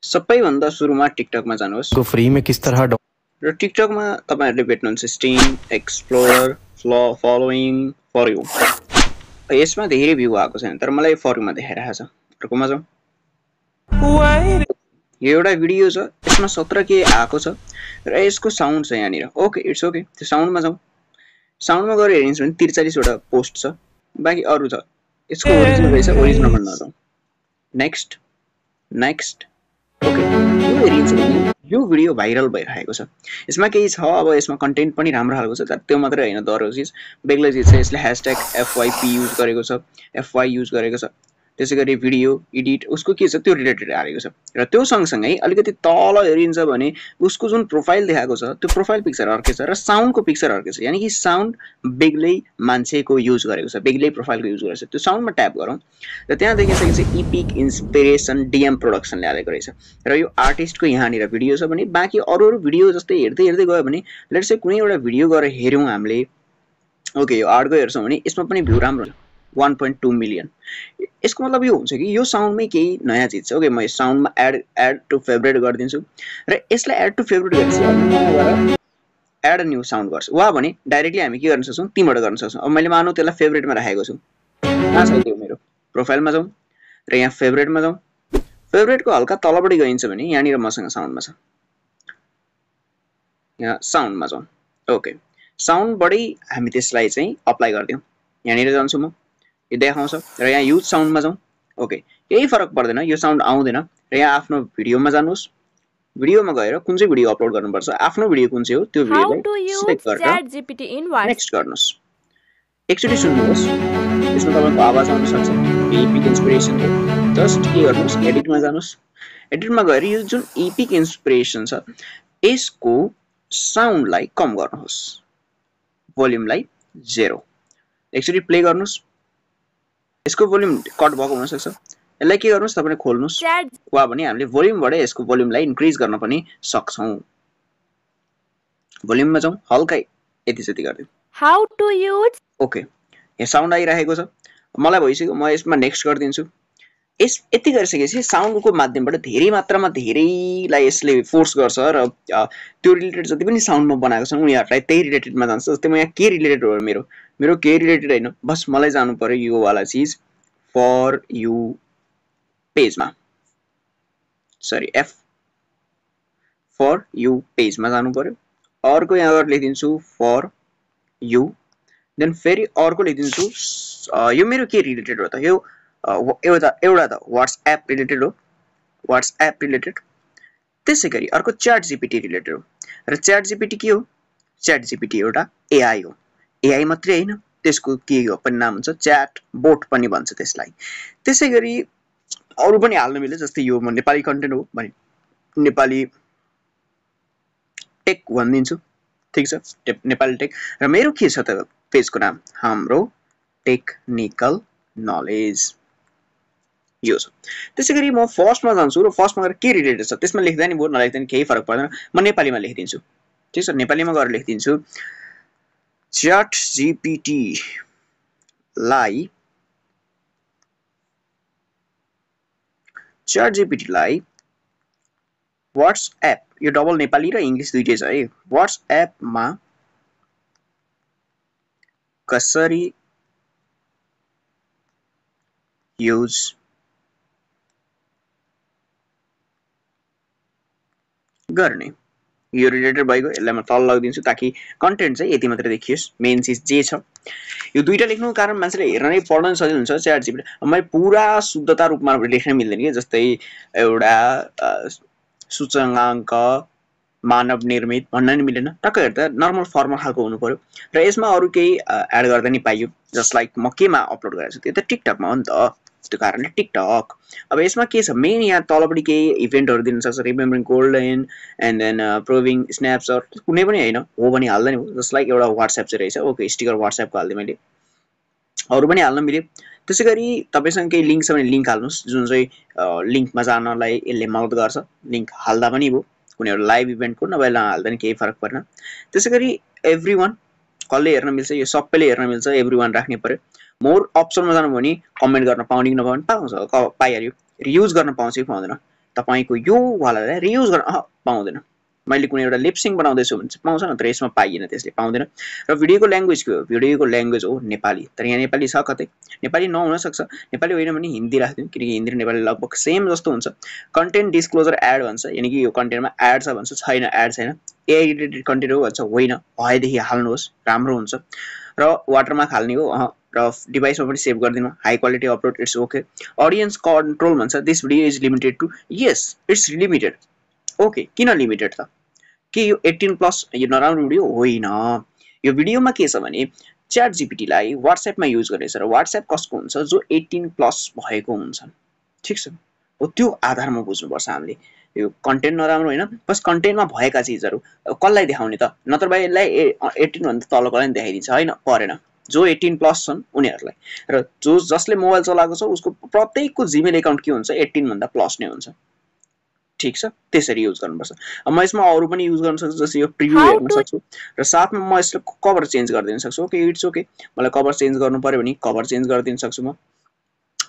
सबैभन्दा सुरुमा टिकटकमा जानुहोस्। को फ्री में किस तरह र टिकटकमा तपाईहरुले भेट्नुहुन्छ stream, explorer, following, for you. यसमा धेरै भ्यू आएको छैन तर मलाई फर युमा देखाइरहेको छ। अर्कोमा जाउँ। यो एउटा भिडियो छ, यसमा 17K आएको छ र यसको साउन्ड छ यहाँनिर। Okay, it's okay. त्यो साउन्डमा जाउँ। साउन्डमा गएर हेरिन्छ भने 43 वटा पोस्ट छ, बाकी अरु छ। यसको ओरिजिनल रहेछ, ओरिजिनलमा नजाउँ। Next next. ओके, यो हेरिन्छ भने यो भिडियो भाइरल भइरहेको छ। यसमा केही छ, अब यसमा कन्टेन्ट पनि राम्रो खालको छ, तर त्यो मात्रै हैन, दरो चीज बेग्लै चीज छ। यसले #FYP युज गरेको छ, FY युज गरेको छ। त्यसैगरी भिडियो एडिट उसको के छ त्यो रिलेटेड हालेको छ। र त्यो सँगसँगै अलिकति तल हेरिन्छ भने उसको जुन प्रोफाइल देखाएको छ त्यो प्रोफाइल पिक्चर अर्कै छ र साउन्डको पिक्चर अर्कै छ। यानी कि साउन्ड बेग्लै मान्छेको युज गरेको छ, बेग्लै प्रोफाइलको युज गरेको छ। त्यो साउन्डमा ट्याप गरौँ र त्यहाँ देखिसकेपछि इपिक इन्स्पिरेसन DM प्रोडक्सनले हालेको रहेछ र यो आर्टिस्टको यहाँनिर भिडियो छ भने बाँकी अरु भिडियो जस्तै हेर्दै हेर्दै गयो भने लेट्स से कुनै एउटा भिडियो गरेर हेर्यौं हामीले। ओके, यो आर्टको हेर्छौं भने यसमा पनि भ्यू राम्रो छ, 1.2 मिलियन। यसको मतलब यो हुन्छ कि यो साउन्डमै केही नयाँ चीज छ। ओके, म यस साउन्डमा एड टु फेभरेट गरिदिन्छु र यसलाई एड टु फेभरेट गरेपछि एड न्यू साउन्ड गर्छ। वा भने डाइरेक्टली हामी के गर्न सक्छौं, तीबाट गर्न सक्छौं। अब मैले मानौ त्यसलाई फेभरेटमा राखेको छु। कहाँ छ त्यो मेरो प्रोफाइलमा जाउँ र यहाँ फेभरेटमा जाउँ। फेभरेटको हल्का तलपट्टि गइन्छ भने यहाँनिर मसँग साउन्डमा छ। यहाँ साउन्डमा जाउँ। ओके, साउन्डबाटै हामी त्यसलाई चाहिँ अप्लाई गर्दियौं। यहाँनिर जान्छु म, यो देखाउँछ र यहाँ युज साउन्डमा जाउँ। ओके, केही फरक पर्दैन, यो साउन्ड आउँदैन र यहाँ आफ्नो भिडियोमा जानुहोस्। भिडियोमा गएर कुन चाहिँ भिडियो अपलोड गर्नुपर्छ, आफ्नो भिडियो कुन चाहिँ हो त्यो भिडियोलाई सिलेक्ट गरेर नेक्स्ट गर्नुहोस्। एकचोटि सुन्नुहोस्, यसमा तपाईको आवाज आउन सक्छ। इपिक इन्स्पिरेसन हो, जस्ट के गर्नुहोस्, एडिटमा जानुहोस्। एडिटमा गएर यो जुन इपिक इन्स्पिरेसन छ यसको साउन्डलाई कम गर्नुहोस्, भोल्युमलाई 0। एकचोटि प्ले गर्नुहोस्। यसको भोल्युम कट भएको हुन सक्छ, यसलाई के गर्नुहोस् तपाईले खोल्नुहोस् वा भने हामीले भोल्युमबाट यसको भोल्युमलाई इन्क्रिज गर्न पनि सक्छौं। भोल्युममा जाउँ, हल्का यति जति गर्दियौ। How to use. ओके, यहाँ साउन्ड आइरहेको छ, मलाई भइसक्यो। म यसमा नेक्स्ट गर्दिन्छु। यति गरिसकेपछि साउन्डको माध्यमबाट धेरै मात्रामा धेरैलाई यसले फोर्स गर्छ र त्यो रिलेटेड जति पनि साउन्डमा बनाएको छन् उनीहरुलाई त्यही रिलेटेडमा जान्छ। जस्तै म यहाँ के रिलेटेड हो मेरो के रिलेटेड हैन, बस मलाई जानु पर्यो यो वाला चीज फर यु पेजमा, सरी फर यु पेजमा जानु पर्यो। अर्को यहाँ गएर लेखिदिन्छु फर यु, देन फेरि अर्को लेखिदिन्छु। यो मेरो के रिलेटेड हो त, यो एउटा त व्हाट्सएप रिलेटेड हो, व्हाट्सएप रिलेटेड। त्यसैगरी अर्को च्याट जीपीटी रिलेटेड हो र च्याट जीपीटी के हो, च्याट जीपीटी एउटा एआई हो। एआई मात्रै हैन, त्यसको के हो पनि नाम हुन्छ, च्याट बोट पनि भन्छ त्यसलाई। त्यसैगरी अरु पनि हाल्न मिल्छ, जस्तै यो म नेपाली कन्टेन्ट हो भने नेपाली टेक भनिदिन्छु। ठीक छ, नेपाली टेक। र मेरो के छ त पेजको नाम, हाम्रो टेक्निकल नलेज, यो छ। त्यसैगरी म फर्स्टमा जान्छु र फर्स्टमा गएर के रिलेटेड छ त्यसमा लेख्दा नि भयो, नलेख्दा नि केही फरक पर्दैन। म नेपालीमा लेखिदिन्छु। ठीक छ, नेपालीमा गएर लेखिदिन्छु च्याट जीपीटी लाई व्हाट्सएप, यो डबल नेपाली र इंग्लिश दुईटै छ है, व्हाट्सएपमा कसरी युज गर्ने, यो रिलेटेड भएको। यसलाई म तल लगिदिन्छु ताकि कन्टेन्ट चाहिँ यति मात्र देखियोस्, मेन चीज जे छ। यो दुईटा लेख्नुको कारण मान्छेले हेर्न नै पढ्न नि सजिलो हुन्छ च्याट जीपीटी। मैले पुरा शुद्धता रूपमा लेख्न मिल्दैन के, जस्तै एउटा सूचकाङ्क मानव निर्मित भन्न नि मिलेन, टक्क हेर्दा नर्मल फर्मल खालको हुनु पर्यो। र यसमा अरु केही एड गर्दा नि पाइयो, जस्ट लाइक म केमा अपलोड गरेको छु त्यो त टिकटकमा हो नि त, त्यो कारणले टिकटक। अब यसमा के छ, मेन यहाँ तलपट्टि केही इभेन्टहरु दिन सक्छ, remembering golden and then proving snapshot, कुनै पनि हैन हो भने हाल्दा नि हो। जस्ट लाइक एउटा व्हाट्सएप चाहिँ रहेछ। ओके, स्टिकर व्हाट्सएपको हाल्दिए मैले, अरु पनि हाल्न मिल्यो। त्यसैगरी तपाईसँग केही लिंक छ भने लिंक हाल्नुस्, जुन चाहिँ लिंकमा जानलाई यसले मद्दत गर्छ। लिंक हाल्दा पनि भयो, कुनै एउटा लाइभ इभेन्टको, नभए हाल्दा नि केही फरक पर्दैन। त्यसैगरी एभ्रीवन कसले हेर्न मिल्छ, यो सबैले हेर्न मिल्छ, एभ्रीवन राख्ने पर्यो। मोर अप्सनमा जानु भने कमेन्ट गर्न पाउने कि नपाउने, पाउँछ, पाइहाल्यो। युज गर्न पाउँछ कि पाउँदैन, तपाईको यो वालालाई रियुज गर्न पाउँदैन मैले कुनै एउटा लिपसिङ बनाउँदैछु भने चाहिँ पाउँछ न तर यसमा पाइएन त्यसले पाउँदैन र भिडियोको ल्याङ्ग्वेज के हो भिडियोको ल्याङ्ग्वेज हो नेपाली तर यहाँ नेपाली छ कतै नेपाली नहुन सक्छ नेपाली होइन भने हिन्दी राख्दिउँ किनकि हिन्दी र नेपाली लगभग सेम जस्तो हुन्छ कन्टेन्ट डिस्क्लोजर एड भन्छ यानि कि यो कन्टेन्टमा एड छ भन्छ छैन एड छैन एआई रिलेटेड कन्टेन्ट हो भन्छ होइन भएदेखि हाल्नुहोस् राम्रो हुन्छ र वाटरमार्क हाल्ने हो र डिभाइसमा पनि सेभ गरिदिनु high quality upload it's okay audience control भन्छ this video is limited to यस इट्स लिमिटेड ओके किन लिमिटेड त के यो 18 प्लस यो नराम्रो भिडियो होइन यो भिडियोमा के छ भने च्याट जीपीटी लाई व्हाट्सएपमा युज गर्नेछ र व्हाट्सएप कसको हुन्छ जो 18 प्लस भएको हुन्छ ठीक छ हो त्यो आधारमा बुझ्नुपर्छ हामीले यो कन्टेन्ट नराम्रो होइन बस कन्टेन्टमा भएका चिजहरू कसलाई देखाउने त नत्र भए यसलाई 18 भन्दा तलकोलाई देखाइदिन्छ होइन परेन जो 18 प्लस छन् उनीहरूलाई र जसले मोबाइल चलाएको छ उसको प्रत्येकको जीमेल एकाउन्ट के हुन्छ 18 भन्दा प्लस नै हुन्छ ठीक छ त्यसरी युज गर्नुपर्छ म यसमा अरु पनि युज गर्न सक्छु जस्तै यो प्रिभ्यू हेर्न सक्छु र साथमा म यसलाई कभर चेन्ज गरिदिन सक्छु ओके इट्स ओके मलाई कभर चेन्ज गर्नु पर्यो भने कभर चेन्ज गरिदिन सक्छु म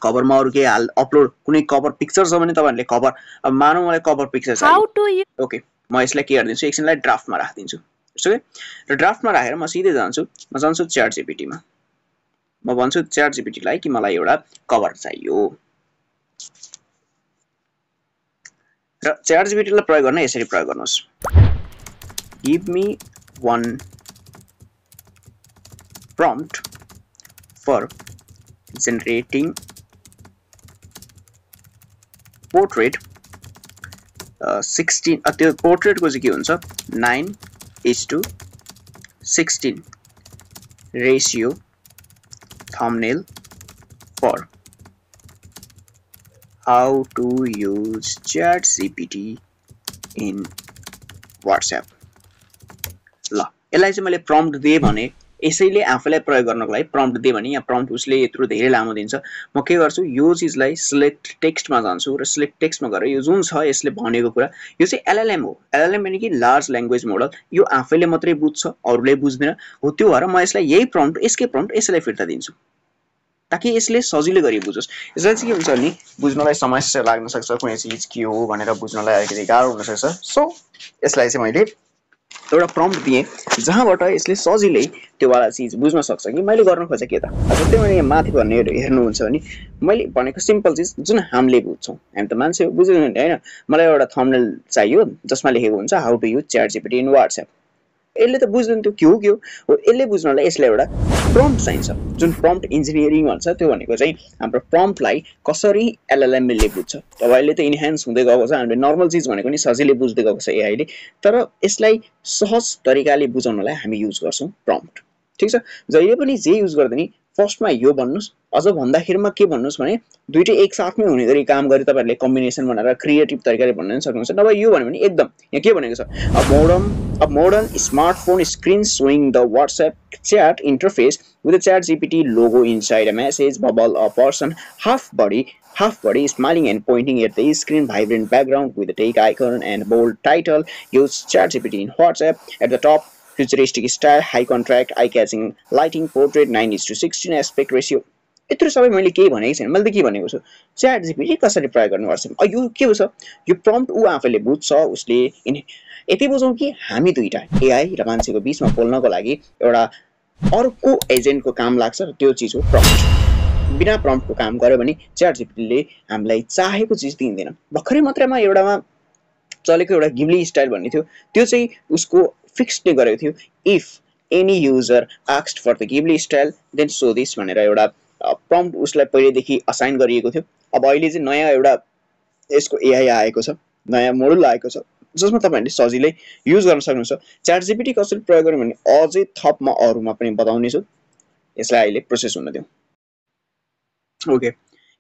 कभरमा अरु के हाल अपलोड कुनै कभर पिक्चर छ भने तपाईहरुले कभर अब मानौ मलाई कभर पिक्चर चाहियो ओके म यसलाई के गर्दिन्छु एकछिनलाई ड्राफ्टमा राख्दिन्छु इट्स ओके र ड्राफ्टमा राखेर म सिधै जान्छु म जान्छु च्याट जीपीटी मा म भन्छु च्याट जीपीटी लाई कि मलाई एउटा कभर चाहियो र च्याट जीपीटी लाई प्रयोग गर्न यसरी प्रयोग गर्नुस् give me one prompt for generating portrait 16 त्यो portrait को चाहिँ के हुन्छ 9:16 ratio thumbnail for how to use ChatGPT in WhatsApp ल यसलाई चाहिँ मैले prompt दिए भने यसैले आफैलाई प्रयोग गर्नको लागि prompt दिए भने यहाँ prompt उसले यत्रो धेरै लामो दिन्छ म के गर्छु यो चीजलाई select text मा जान्छु र select text मा गएर यो जुन छ यसले भनेको कुरा यो चाहिँ LLM हो LLM भने कि large language model यो आफैले मात्रै बुझ्छ अरूले बुझ्दैन हो त्यो भएर म यसलाई यही prompt यसकै prompt यसैलाई फिर्ता दिन्छु ताकि यसले सजिलो गरी बुझोस् यसलाई चाहिँ के हुन्छ नि बुझ्नलाई समस्या लाग्न सक्छ कुनै चीज के हो भनेर बुझ्नलाई अलिकति गाह्रो हुन सक्छ सो यसलाई चाहिँ मैले एउटा प्रम्प्ट दिए जहाँबाट यसले सजिलै त्यो वाला चीज बुझ्न सक्छ कि मैले गर्न खोजे के त जस्तै मैले माथि भन्ने हेर्नुहुन्छ भने मैले भनेको सिम्पल चीज जुन हामीले बुझ्छौं हामी त मान्छे बुझ्दैन नि हैन मलाई एउटा थम्बनेल चाहियो जसमा लेखेको हुन्छ how to use chat GPT in WhatsApp यसले त बुझ्दैन त्यो के हो यसले बुझ्नलाई यसले एउटा प्रम्प्ट चाहिन्छ जुन प्रम्प्ट इन्जिनियरिङ भन्छ त्यो भनेको चाहिँ हाम्रो प्रम्प्टलाई कसरी एलएलएम ले बुझ्छ अब अहिले त इन्हान्स हुँदै गएको छ हामीले नर्मल चीज भनेको नि सजिलै बुझ्दै गएको छ एआई ले तर यसलाई सहज तरिकाले बुझाउनलाई हामी युज गर्छौं प्रम्प्ट ठीक छ जहिले पनि जे युज गर्दा नि फर्स्टमा यो भन्नुस् अझ भन्दाखेरिमा के भन्नुस् भने दुईटै एक साथमै हुने गरी काम गरी तपाईहरुले कम्बिनेसन बनाएर क्रिएटिभ तरिकाले भन्न सक्नुहुन्छ नभए यो भन्यो भने एकदम यहाँ के भनेको छ a modern smartphone screen showing the WhatsApp chat interface with a ChatGPT logo inside a message bubble a person half body smiling and pointing at the screen vibrant background with a take icon and bold title use ChatGPT in WhatsApp at the top futuristic style high contrast eye catching lighting portrait 9:16 aspect ratio यत्रो सबै मैले के भनेको छैन मैले त के भनेको छु च्याट जीपीटी कसरी प्रयोग गर्नुपर्छ यो के हो यो प्रम्प्ट उ आफैले बुझ्छ उसले यति बुझौं कि हामी दुईटा एआई र मान्छेको बीचमा बोल्नको लागि एउटा अर्को एजेन्टको काम लाग्छ र त्यो चीज हो प्रम्प्ट बिना प्रम्प्टको काम गर्यो भने च्याट जीपीटीले हामीलाई चाहेको चीज दिँदैन भर्खरै मात्रमा एउटामा चलेको एउटा गिब्ली स्टाइल भन्ने थियो त्यो चाहिँ उसको फिक्स नै गरेको थियो if any user asked for the Ghibli style then so this भनेर एउटा प्रम्प्ट उसलाई पहिलेदेखि असाइन गरिएको थियो अब अहिले चाहिँ नयाँ एउटा यसको एआई आएको छ नयाँ मोडल आएको छ जसमा तपाईहरुले सजिलै युज गर्न सक्नुहुन्छ च्याट जीपीटी कसरी प्रयोग गर्ने भने अझै थप म अरुमा पनि बताउने छु यसलाई अहिले प्रोसेस हुन दिउँ ओके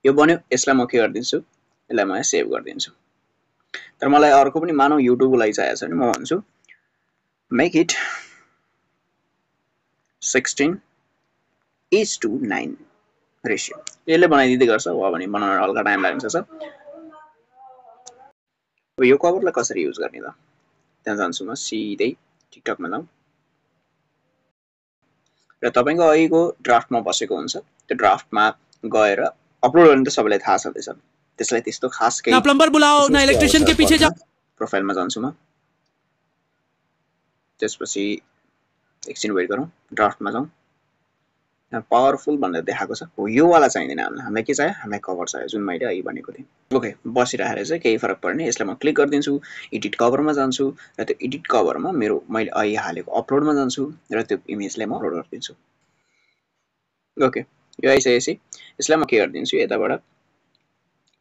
यो बन्यो यसलाई म के गर्दिन्छु यसलाई म सेभ गर्दिन्छु तर मलाई अर्को पनि मानौ युट्युब को लागि चाहिएको छ भने म भन्छु मेक इट 16:9 रेशियो यसले बनाइदिँदै गर्छ हो भने बनाउन हल्का टाइम लाग्छ सर अब यो कभरलाई कसरी युज गर्ने त त्यहाँ जान्छु म सिधै टिकटक मा जाउँ र तपाईको अहिलेको ड्राफ्टमा बसेको हुन्छ त्यो ड्राफ्टमा गएर अपलोड गर्ने त सबैलाई थाहा छँदैछ त्यसलाई त्यस्तो खास केही ना प्लम्बर बुलाओ ना इलेक्ट्रिशियन के पीछे जाओ। प्रोफाइलमा जान्छु म, त्यसपछि एकछिन वेट गरौँ, ड्राफ्टमा जाउँ। पावरफुल भनेर देखाएको छ, हो यो वाला चाहिँदैन हामीलाई, हामीलाई के चाहियो, हामीलाई कभर चाहियो जुन मैले अहिले भनेको थिएँ। ओके बसिरहेर चाहिँ केही फरक पर्ने, यसलाई म क्लिक गरिदिन्छु, एडिट कभरमा जान्छु र त्यो एडिट कभरमा मेरो मैले अहिले हालेको अपलोडमा जान्छु र त्यो इमेजलाई म अपलोड गरिदिन्छु। ओके यो आइसकेपछि यसलाई म के गरिदिन्छु, यताबाट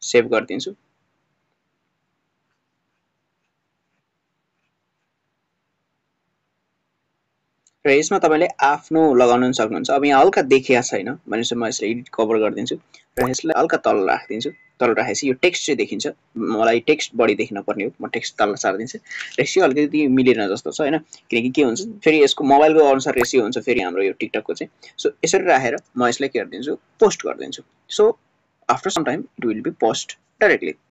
सेभ गरिदिन्छु। र यसमा तपाईले आफ्नो लगाउन सक्नुहुन्छ। अब यहाँ हल्का देखिया छैन भनेपछि म यसलाई एडिट कभर गरिदिन्छु र यसलाई हल्का तल राखिदिन्छु। तल राखेपछि यो टेक्स्ट चाहिँ देखिन्छ, मलाई टेक्स्ट बढी देखिन पर्ने हो, म टेक्स्ट तल सार्दिन्छु। रेसियो अलिकति मिलेन जस्तो छ हैन, किनकि के हुन्छ फेरि यसको मोबाइलको अनुसार रेसियो हुन्छ फेरि हाम्रो यो टिकटकको चाहिँ। सो यसरी राखेर म यसलाई के गरिदिन्छु, पोस्ट गरिदिन्छु। So after some time it will be post directly.